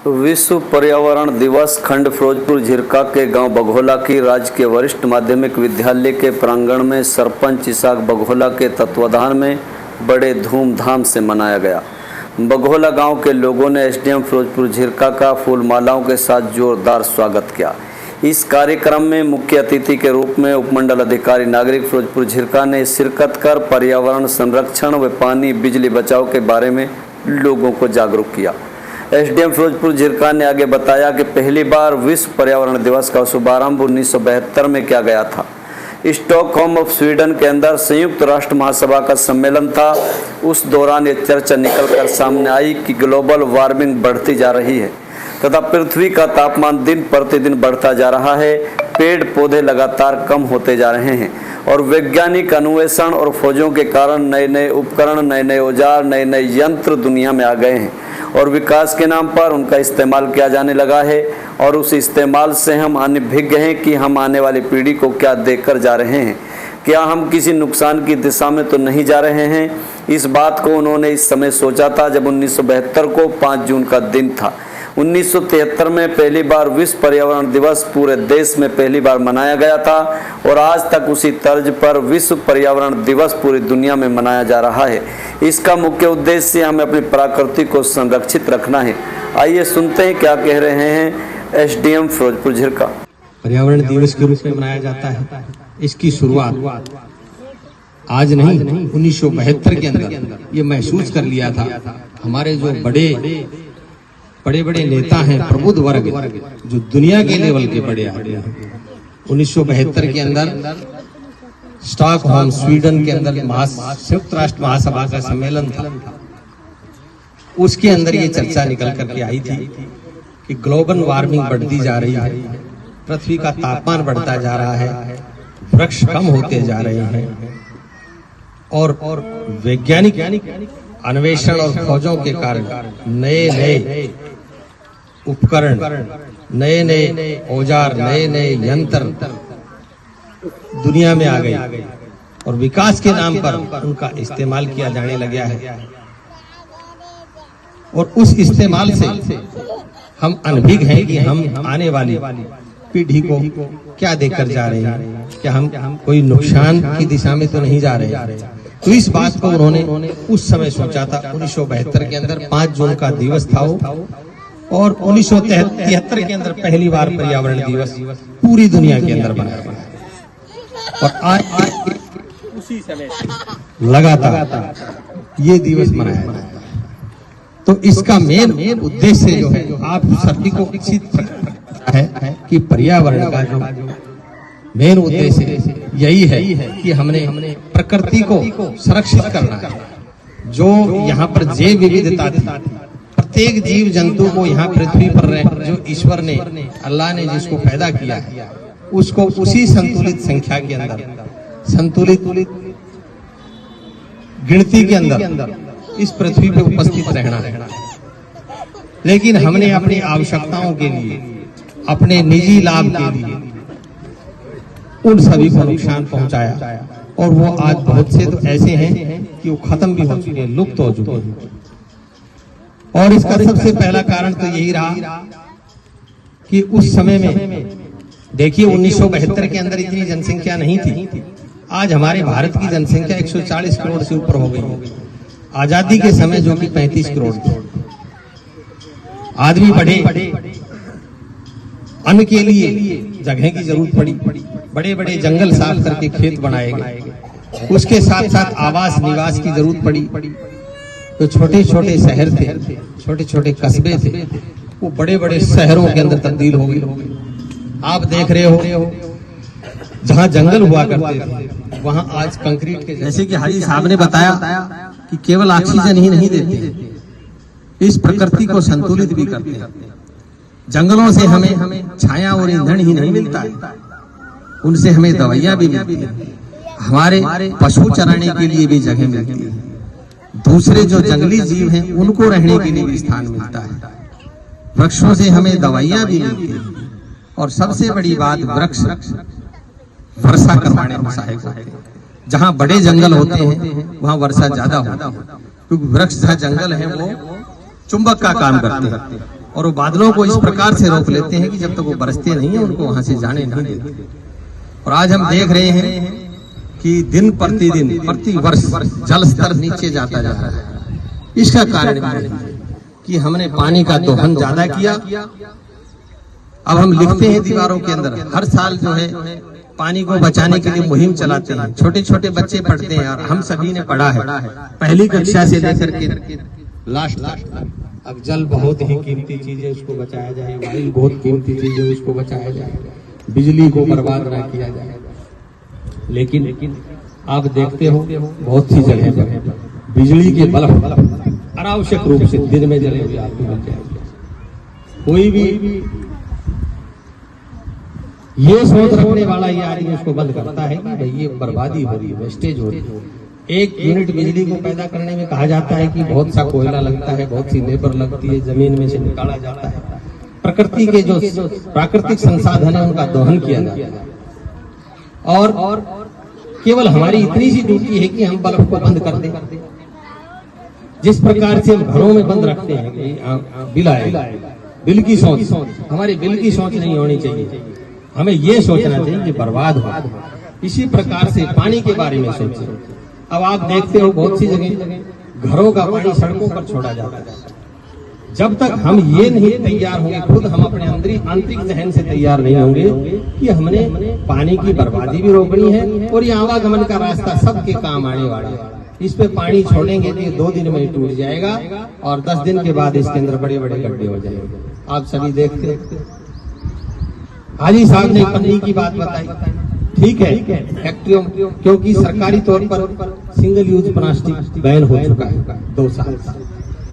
विश्व पर्यावरण दिवस खंड फिरोजपुर झिरका के गांव बघोला की राजकीय वरिष्ठ माध्यमिक विद्यालय के प्रांगण में सरपंच इसाक बघोला के तत्वाधान में बड़े धूमधाम से मनाया गया। बघोला गांव के लोगों ने एसडीएम फिरोजपुर झिरका का फूल मालाओं के साथ जोरदार स्वागत किया। इस कार्यक्रम में मुख्य अतिथि के रूप में उपमंडल अधिकारी नागरिक फिरोजपुर झिरका ने शिरकत कर पर्यावरण संरक्षण व पानी बिजली बचाव के बारे में लोगों को जागरूक किया। एसडीएम फिरोजपुर झिरका ने आगे बताया कि पहली बार विश्व पर्यावरण दिवस का शुभारंभ 1972 में किया गया था। स्टॉकहोम ऑफ स्वीडन के अंदर संयुक्त राष्ट्र महासभा का सम्मेलन था। उस दौरान ये चर्चा निकलकर सामने आई कि ग्लोबल वार्मिंग बढ़ती जा रही है तथा पृथ्वी का तापमान दिन प्रतिदिन बढ़ता जा रहा है। पेड़ पौधे लगातार कम होते जा रहे हैं और वैज्ञानिक अन्वेषण और खोजों के कारण नए नए उपकरण, नए नए औजार, नए नए यंत्र दुनिया में आ गए हैं और विकास के नाम पर उनका इस्तेमाल किया जाने लगा है और उस इस्तेमाल से हम अनभिज्ञ हैं कि हम आने वाली पीढ़ी को क्या देकर जा रहे हैं। क्या हम किसी नुकसान की दिशा में तो नहीं जा रहे हैं। इस बात को उन्होंने इस समय सोचा था जब 1972 को 5 जून का दिन था। 1973 में पहली बार विश्व पर्यावरण दिवस पूरे देश में पहली बार मनाया गया था और आज तक उसी तर्ज पर विश्व पर्यावरण दिवस पूरी दुनिया में मनाया जा रहा है। इसका मुख्य उद्देश्य हमें अपनी प्रकृति को संरक्षित रखना है। आइए सुनते हैं क्या कह रहे हैं एसडीएम फिरोजपुर झिरका। पर्यावरण दिवस के रूप में मनाया जाता है। इसकी शुरुआत आज नहीं 1972 के अंदर ये महसूस कर लिया था। हमारे जो बड़े नेता हैं, प्रबुद्ध वर्ग जो दुनिया के लेवल के बड़े आदमी हैं, 1972 के अंदर स्टॉकहोम स्वीडन के अंदर संयुक्त राष्ट्र महासभा का सम्मेलन था। उसके अंदर ये चर्चा निकल करके आई थी कि ग्लोबल वार्मिंग बढ़ती जा रही है, पृथ्वी का तापमान बढ़ता जा रहा है, वृक्ष कम होते जा रहे हैं और वैज्ञानिक अन्वेषण और खोजों के कारण नए उपकरण, नए औजार, नए यंत्र दुनिया में आ गए और विकास के नाम पर उनका इस्तेमाल किया जाने लगा है और उस इस्तेमाल से हम अनभिज्ञ हैं कि हम आने वाली पीढ़ी को क्या देकर जा रहे हैं। क्या हम कोई नुकसान की दिशा में तो नहीं जा रहे हैं। तो इस बात को उन्होंने उस समय सोचा था। 1972 के अंदर 5 जून का दिवस था और 1973 के अंदर पहली बार पर्यावरण दिवस पूरी दुनिया के अंदर मनाया और आज उसी समय लगातार ये दिवस मनाया जाता है। तो इसका मेन उद्देश्य जो है आप सभी को विकसित है कि पर्यावरण का जो मेन उद्देश्य यही है कि हमने प्रकृति को सुरक्षित करना है। जो यहाँ पर जैव विविधता थी, प्रत्येक जीव जंतु को यहाँ पृथ्वी पर जो ईश्वर ने, अल्लाह ने जिसको पैदा किया है, उसको उसी संतुलित संख्या के अंदर, संतुलित गिनती के अंदर इस पृथ्वी पे उपस्थित रहना है। लेकिन हमने अपनी आवश्यकताओं के लिए, अपने निजी लाभ के लिए उन सभी को नुकसान पहुंचाया और वो आज बहुत से तो ऐसे हैं कि वो खत्म भी हो चुके हैं, लुप्त हो चुके हैं। और इसका सबसे पहला कारण तो यही रहा कि उस समय में देखिए 1972 के अंदर इतनी जनसंख्या नहीं थी। आज हमारे भारत की जनसंख्या 140 करोड़ से ऊपर हो गई। आजादी के समय जो कि 35 करोड़ थे। आदमी बढ़े, अन्न के लिए जगह की जरूरत पड़ी, बड़े जंगल साफ करके खेत बनाए गए। उसके साथ साथ आवास निवास की जरूरत पड़ी। तो छोटे शहर थे, छोटे कस्बे थे, वो बड़े शहरों के अंदर तब्दील हो गए। आप देख रहे हो जहां जंगल हुआ करते थे वहां आज कंक्रीट के, जैसे कि हाजी साहब ने बताया कि केवल ऑक्सीजन ही नहीं देते, इस प्रकृति को संतुलित भी करते हैं। जंगलों से हमें छाया और ईंधन ही नहीं मिलता है, उनसे हमें दवाइयां भी मिलती है, हमारे पशु चराने के लिए भी जगह मिलती है, दूसरे जो जंगली जीव हैं उनको रहने के लिए भी स्थान मिलता है। वृक्षों से हमें दवाइयां भी मिलती है और सबसे बड़ी बात, वृक्ष वर्षा करवाने में सहायक होते हैं। जहां बड़े जंगल होते हैं वहां वर्षा ज्यादा होती है, क्योंकि वृक्ष जहां जंगल है वो चुंबक का काम करते हैं और वो बादलों को इस प्रकार से रोक लेते हैं कि जब तक वो बरसते नहीं है उनको वहां से जाने नहीं देते। और आज हम देख रहे हैं कि दिन प्रतिदिन प्रति वर्ष जल स्तर नीचे जाता जा रहा है। इसका कारण कि हमने पानी का दोहन ज्यादा किया। अब हम लिखते हैं दीवारों के अंदर, हर साल जो है पानी को बचाने के लिए मुहिम चलाते हैं। छोटे छोटे बच्चे पढ़ते हैं और हम सभी ने पढ़ा है, पहली कक्षा से लेकर के लास्ट तक। अब जल बहुत ही कीमती चीज है, उसको बचाया जाए। वायु बहुत कीमती चीज है, उसको बचाया जाए। बिजली को बर्बाद ना किया जाए। लेकिन आप देखते हो बहुत सी जगह पर बिजली के बल्ब अनावश्यक रूप से दिन में जले हुए आपको मिल जाएंगे। कोई भी ये सोच रखने वाला ये आदमी उसको बंद करता है कि भाई ये बर्बादी हो रही है, वेस्टेज हो रही है। 1 यूनिट बिजली को पैदा करने में कहा जाता है कि बहुत सा कोयला लगता है, बहुत सी लेबर लगती है, जमीन में से निकाला जाता है। प्रकृति के जो प्राकृतिक संसाधन है उनका दोहन किया जाता है। और केवल हमारी इतनी सी ड्यूटी है कि हम बल्ब को बंद कर दें। जिस प्रकार से हम घरों में बंद रखते हैं कि बिल आएगा, बिल की सोच, हमारी बिल की सोच नहीं होनी चाहिए। हमें ये सोचना चाहिए कि बर्बाद हो। इसी प्रकार से पानी के बारे में सोचें। अब आप देखते हो बहुत सी जगह घरों का पानी सड़कों पर छोड़ा जाता है। जब तक हम ये नहीं तैयार होंगे, खुद हम अपने आंतरिक जहन से तैयार नहीं होंगे कि हमने पानी की बर्बादी भी रोकनी है और ये आवागमन का रास्ता सबके काम आने वाला है। इस पे पानी छोड़ेंगे तो 2 दिन में ही टूट जाएगा और 10 दिन के बाद इसके अंदर बड़े बड़े गड्ढे हो जाएंगे। आप सभी देखते, हाजी साहब ने पन्नी की बात बताई, ठीक है, फैक्ट्रियों, क्योंकि सरकारी तौर पर सिंगल यूज प्लास्टिक बैन हो चुका है 2 साल।